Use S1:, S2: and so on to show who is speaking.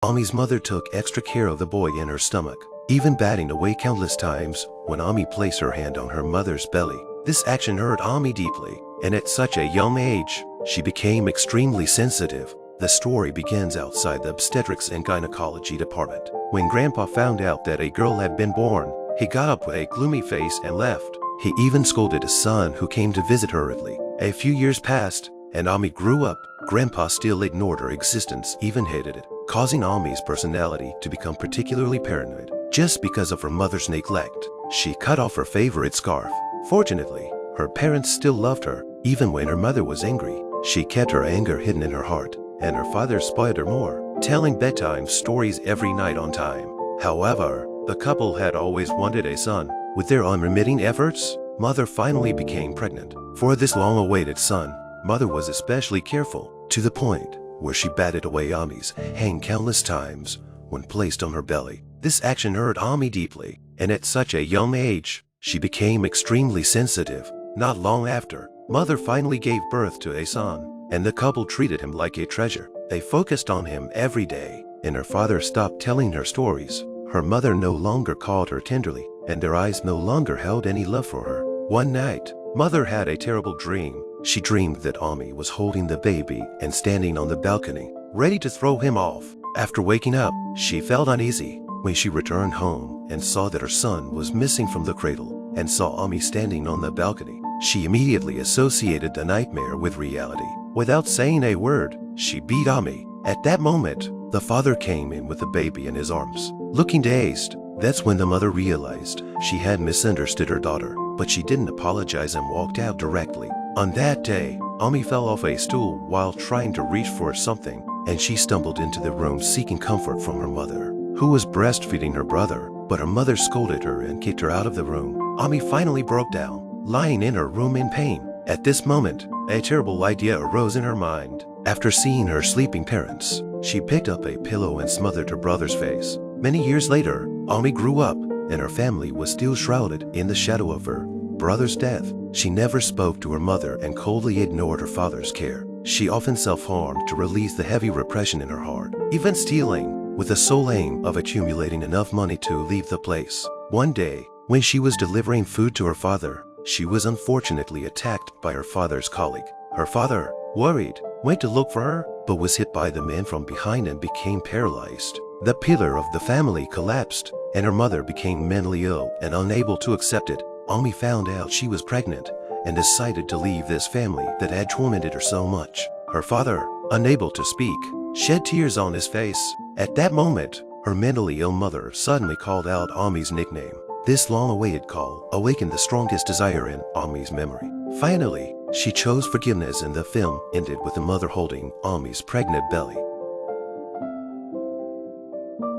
S1: Ami's mother took extra care of the boy in her stomach, even batting away countless times when Ami placed her hand on her mother's belly. This action hurt Ami deeply, and at such a young age, she became extremely sensitive. The story begins outside the obstetrics and gynecology department. When Grandpa found out that a girl had been born, he got up with a gloomy face and left. He even scolded his son who came to visit hurriedly. A few years passed, and Ami grew up. Grandpa still ignored her existence, even hated it, causing Ami's personality to become particularly paranoid. Just because of her mother's neglect, she cut off her favorite scarf. Fortunately, her parents still loved her, even when her mother was angry. She kept her anger hidden in her heart, and her father spoiled her more, telling bedtime stories every night on time. However, the couple had always wanted a son. With their unremitting efforts, Mother finally became pregnant. For this long-awaited son, Mother was especially careful, to the point where she batted away Ami's hand countless times when placed on her belly. This action hurt Ami deeply, and at such a young age, she became extremely sensitive. Not long after, Mother finally gave birth to a son, and the couple treated him like a treasure. They focused on him every day, and her father stopped telling her stories. Her mother no longer called her tenderly, and their eyes no longer held any love for her. One night, Mother had a terrible dream. She dreamed that Ami was holding the baby and standing on the balcony, ready to throw him off. After waking up, she felt uneasy. When she returned home and saw that her son was missing from the cradle and saw Ami standing on the balcony, she immediately associated the nightmare with reality. Without saying a word, she beat Ami. At that moment, the father came in with the baby in his arms, looking dazed. That's when the mother realized she had misunderstood her daughter, but she didn't apologize and walked out directly. On that day, Ami fell off a stool while trying to reach for something, and she stumbled into the room seeking comfort from her mother, who was breastfeeding her brother, but her mother scolded her and kicked her out of the room. Ami finally broke down, lying in her room in pain. At this moment, a terrible idea arose in her mind. After seeing her sleeping parents, she picked up a pillow and smothered her brother's face. Many years later, Ami grew up, and her family was still shrouded in the shadow of her brother's death. She never spoke to her mother and coldly ignored her father's care. She often self-harmed to release the heavy repression in her heart, even stealing, with the sole aim of accumulating enough money to leave the place. One day, when she was delivering food to her father, she was unfortunately attacked by her father's colleague. Her father, worried, went to look for her, but was hit by the man from behind and became paralyzed. The pillar of the family collapsed, and her mother became mentally ill and unable to accept it. Ami found out she was pregnant and decided to leave this family that had tormented her so much. Her father, unable to speak, shed tears on his face. At that moment, her mentally ill mother suddenly called out Ami's nickname. This long-awaited call awakened the strongest desire in Ami's memory. Finally, she chose forgiveness, and the film ended with the mother holding Ami's pregnant belly.